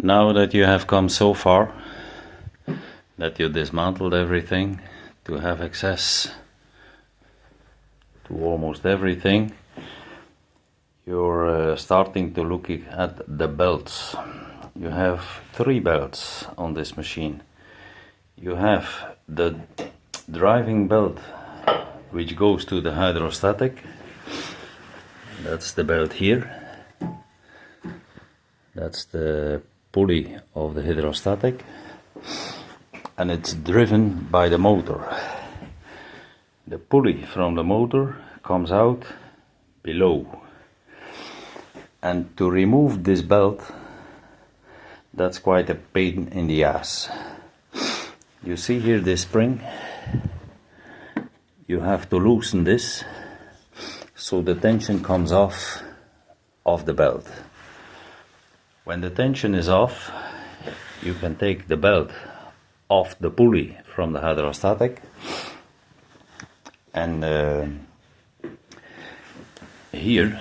Now that you have come so far, that you dismantled everything to have access to almost everything, you're starting to look at the belts. You have 3 belts on this machine. You have the driving belt, which goes to the hydrostatic. That's the belt here. That's the pulley of the hydrostatic, and it's driven by the motor. The pulley from the motor comes out below, and to remove this belt, that's quite a pain in the ass. You see here this spring, you have to loosen this so the tension comes off the belt. When the tension is off, you can take the belt off the pulley from the hydrostatic, and here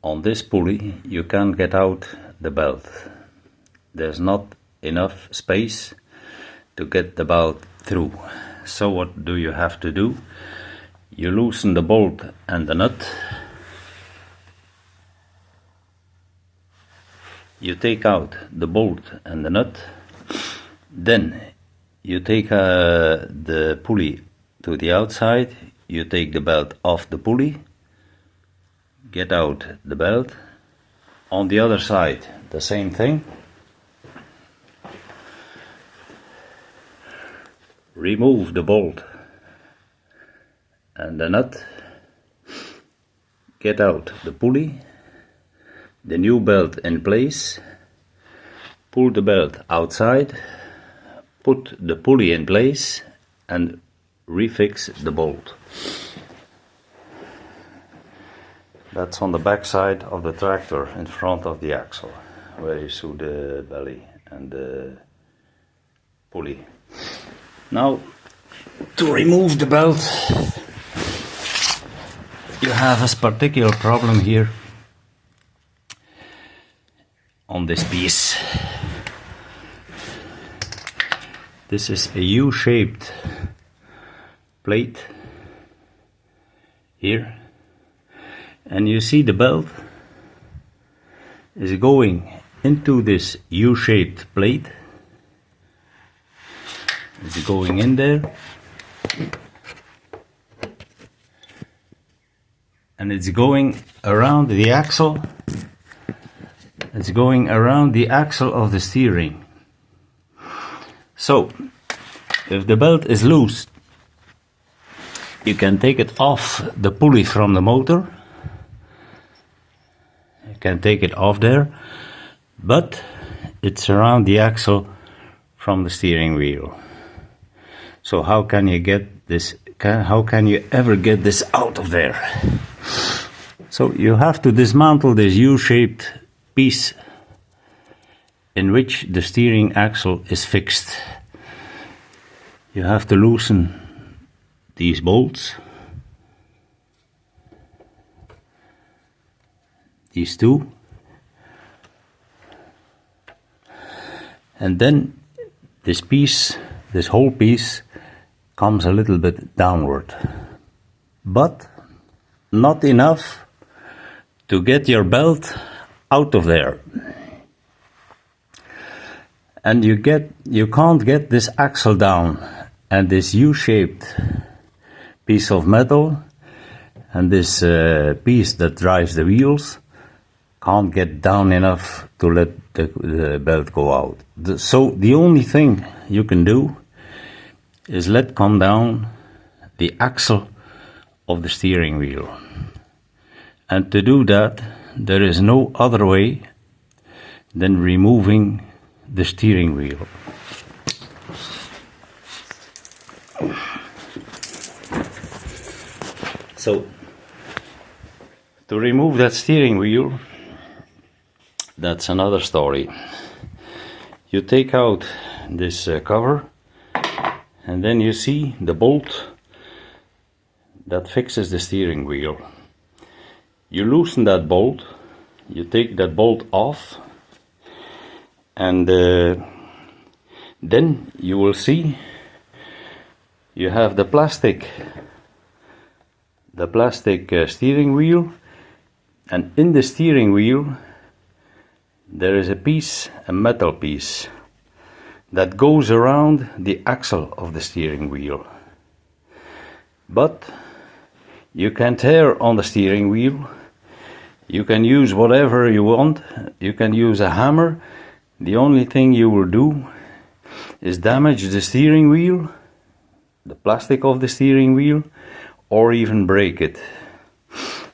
on this pulley you can't get out the belt. There's not enough space to get the belt through. So what do you have to do? You loosen the bolt and the nut. You take out the bolt and the nut. Then you take the pulley to the outside. You take the belt off the pulley. Get out the belt. On the other side, the same thing. Remove the bolt and the nut. Get out the pulley. The new belt in place. Pull the belt outside. Put the pulley in place and refix the bolt. That's on the back side of the tractor in front of the axle, where you sew the belly and the pulley. Now, to remove the belt, you have a particular problem here on this piece. This is a U-shaped plate here, and you see the belt is going into this U-shaped plate. It's going in there, and it's going around the axle. It's going around the axle of the steering. So, if the belt is loose, you can take it off the pulley from the motor. You can take it off there, but it's around the axle from the steering wheel. So how can you get this? How can you ever get this out of there? So you have to dismantle this U-shaped piece in which the steering axle is fixed. You have to loosen these bolts, these two, and then this piece, this whole piece, comes a little bit downward, but not enough to get your belt out of there. And you can't get this axle down, and this U-shaped piece of metal and this piece that drives the wheels can't get down enough to let the belt go out. So the only thing you can do is let come down the axle of the steering wheel. And to do that, there is no other way than removing the steering wheel. So, to remove that steering wheel, that's another story. You take out this cover, and then you see the bolt that fixes the steering wheel. You loosen that bolt, you take that bolt off, and then you will see you have the plastic steering wheel, and in the steering wheel there is a metal piece that goes around the axle of the steering wheel. But you can tear on the steering wheel. You can use whatever you want. You can use a hammer. The only thing you will do is damage the steering wheel, the plastic of the steering wheel, or even break it.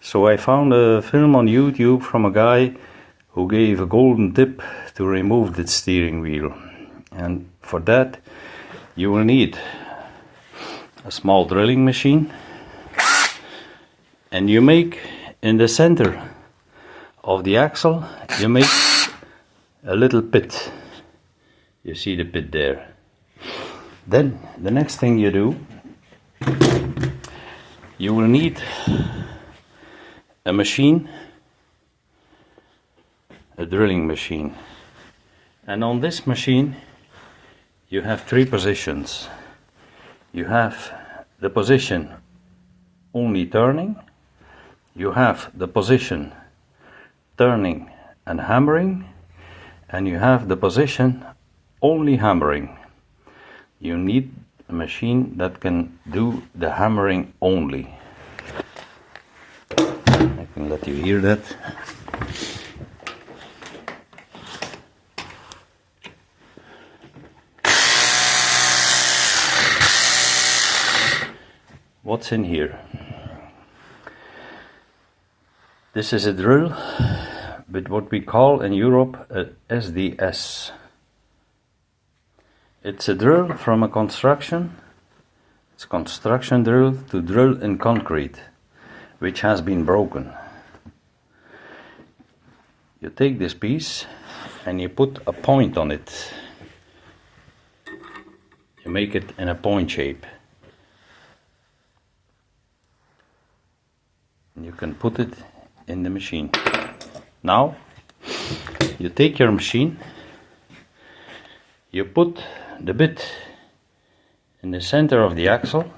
So I found a film on YouTube from a guy who gave a golden tip to remove the steering wheel. And for that you will need a small drilling machine, and you make in the center of the axle, you make a little pit. You see the pit there. Then the next thing you do, you will need a machine, a drilling machine. And on this machine you have three positions. You have the position only turning, you have the position turning and hammering, and you have the position only hammering. You need a machine that can do the hammering only. I can let you hear that. What's in here? This is a drill with what we call in Europe a SDS. It's a drill from a construction. It's a construction drill to drill in concrete, which has been broken. You take this piece and you put a point on it. You make it in a point shape. You can put it in the machine. Now you take your machine, you put the bit in the center of the axle,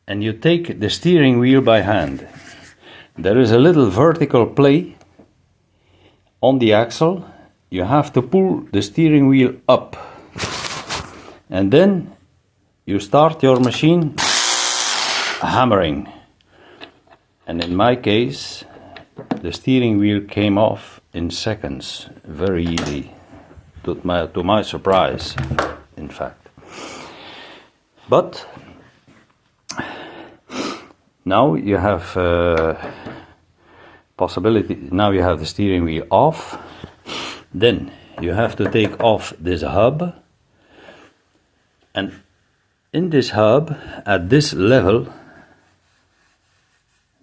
and you take the steering wheel by hand. There is a little vertical play on the axle. You have to pull the steering wheel up, and then you start your machine hammering. And in my case, the steering wheel came off in seconds, very easy, to my surprise, in fact. But now you have possibility. Now you have the steering wheel off. Then you have to take off this hub, and in this hub, at this level,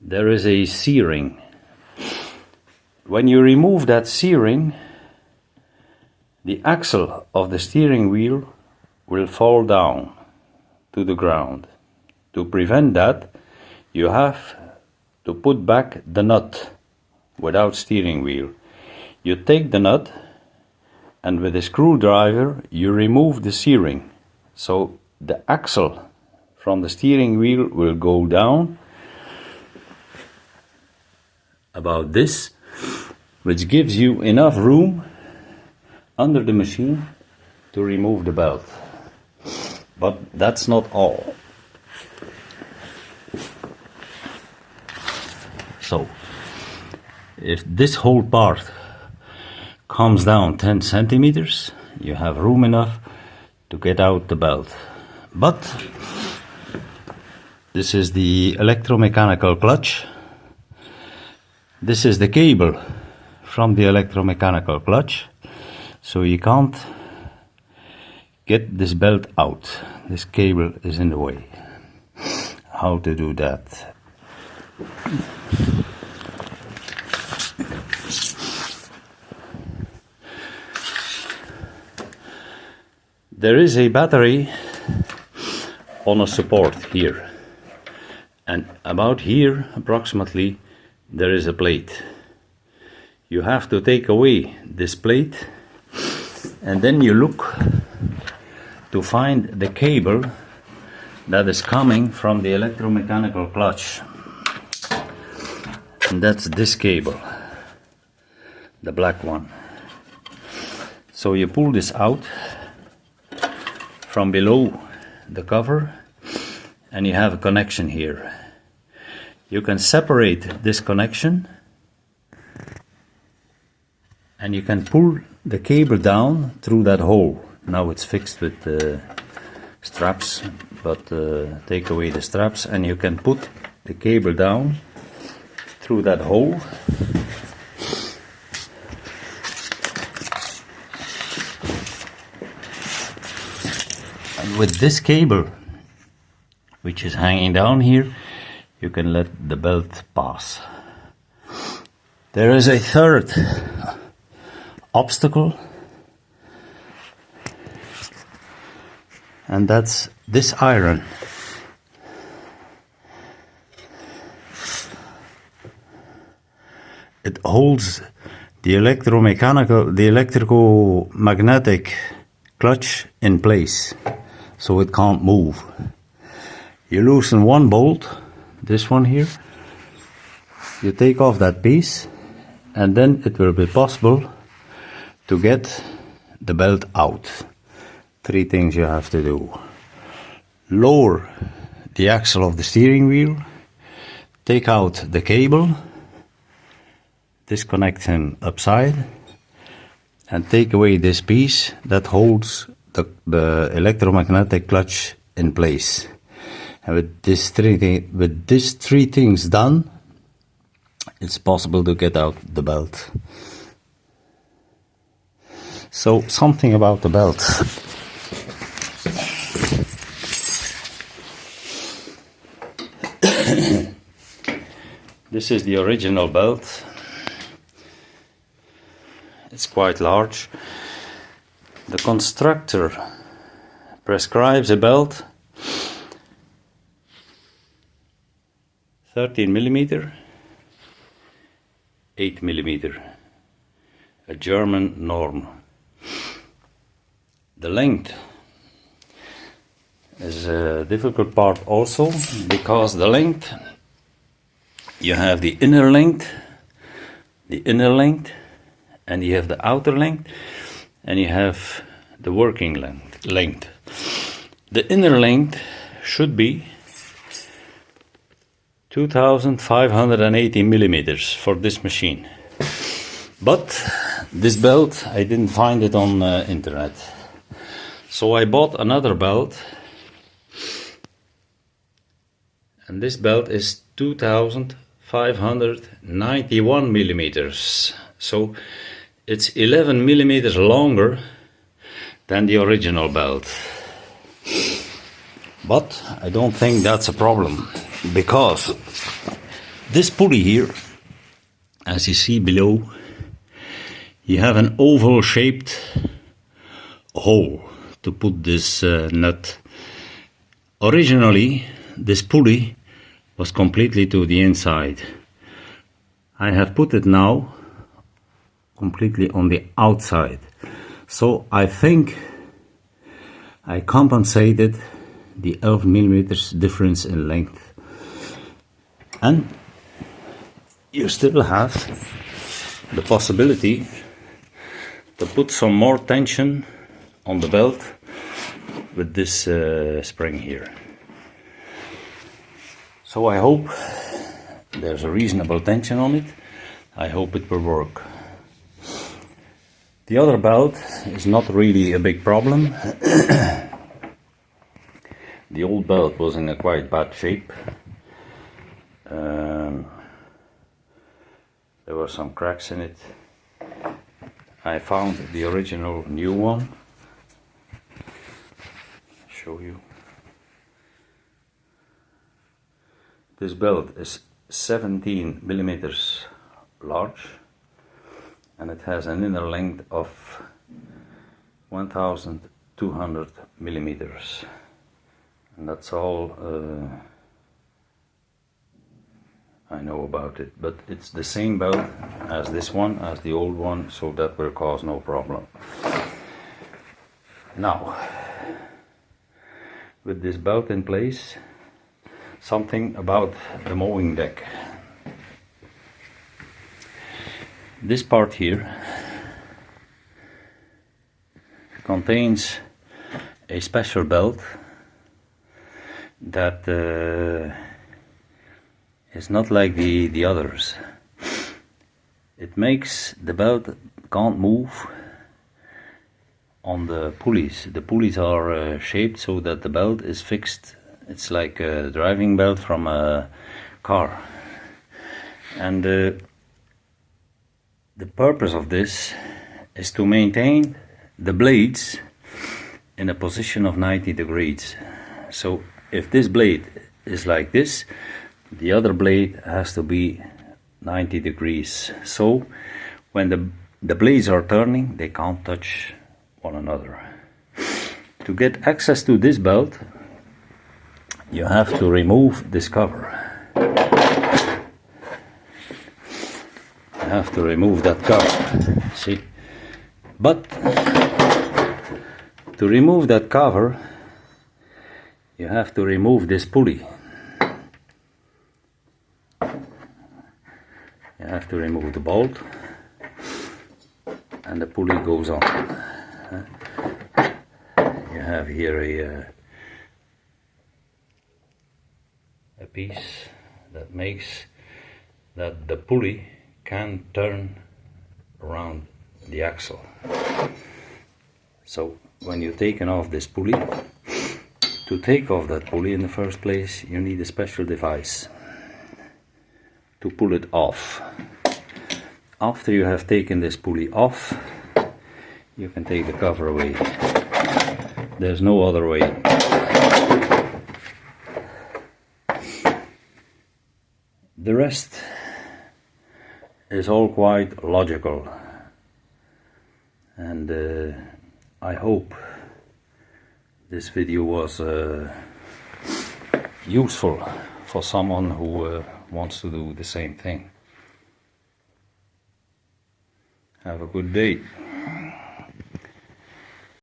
there is a C-ring. When you remove that C-ring, the axle of the steering wheel will fall down to the ground. To prevent that, you have to put back the nut without steering wheel. You take the nut, and with a screwdriver you remove the C-ring. So the axle from the steering wheel will go down about this, which gives you enough room under the machine to remove the belt. But that's not all. So if this whole part comes down 10 centimeters, you have room enough to get out the belt. But this is the electromechanical clutch. This is the cable from the electromechanical clutch, so you can't get this belt out. This cable is in the way. How to do that? There is a battery on a support here, and about here approximately there is a plate. You have to take away this plate, and then you look to find the cable that is coming from the electromechanical clutch. And that's this cable, the black one. So you pull this out from below the cover, and you have a connection here. You can separate this connection, and you can pull the cable down through that hole. Now it's fixed with straps, but take away the straps and you can put the cable down through that hole. And with this cable, which is hanging down here, you can let the belt pass. There is a third obstacle, and that's this iron. It holds the electromagnetic clutch in place, so it can't move. You loosen one bolt, this one here, you take off that piece, and then it will be possible to get the belt out. 3 things you have to do: lower the axle of the steering wheel, take out the cable, disconnect him upside, and take away this piece that holds the electromagnetic clutch in place. And with these three things done, it's possible to get out the belt. So, something about the belt. This is the original belt. It's quite large. The constructor prescribes a belt 13mm, 8mm, a German norm. The length is a difficult part also, because the length, you have the inner length, and you have the outer length, and you have the working length. The inner length should be 2580 millimeters for this machine. But this belt, I didn't find it on internet. So I bought another belt, and this belt is 2591 millimeters. So it's 11 millimeters longer than the original belt. But I don't think that's a problem, because this pulley here, as you see below, you have an oval shaped hole to put this nut. Originally, this pulley was completely to the inside. I have put it now completely on the outside. So I think I compensated the 11 millimeters difference in length. And you still have the possibility to put some more tension on the belt with this spring here. So I hope there's a reasonable tension on it. I hope it will work. The other belt is not really a big problem. The old belt was in a quite bad shape. There were some cracks in it. I found the original new one. Show you. This belt is 17 millimeters large, and it has an inner length of 1200 millimeters, and that's all I know about it, but it's the same belt as this one, as the old one, so that will cause no problem. Now, with this belt in place, something about the mowing deck. This part here contains a special belt that is not like the others. It makes the belt can't move on the pulleys. The pulleys are shaped so that the belt is fixed. It's like a driving belt from a car. And the purpose of this is to maintain the blades in a position of 90 degrees. So if this blade is like this, the other blade has to be 90 degrees. So when the blades are turning, they can't touch one another. To get access to this belt, you have to remove this cover. You have to remove that cover, see? But to remove that cover, you have to remove this pulley. You have to remove the bolt, and the pulley goes on. You have here a piece that makes that the pulley can turn around the axle. So when you're taking off this pulley, to take off that pulley in the first place, you need a special device to pull it off. After you have taken this pulley off, you can take the cover away. There's no other way. The rest is all quite logical, and I hope this video was useful for someone who wants to do the same thing. Have a good day.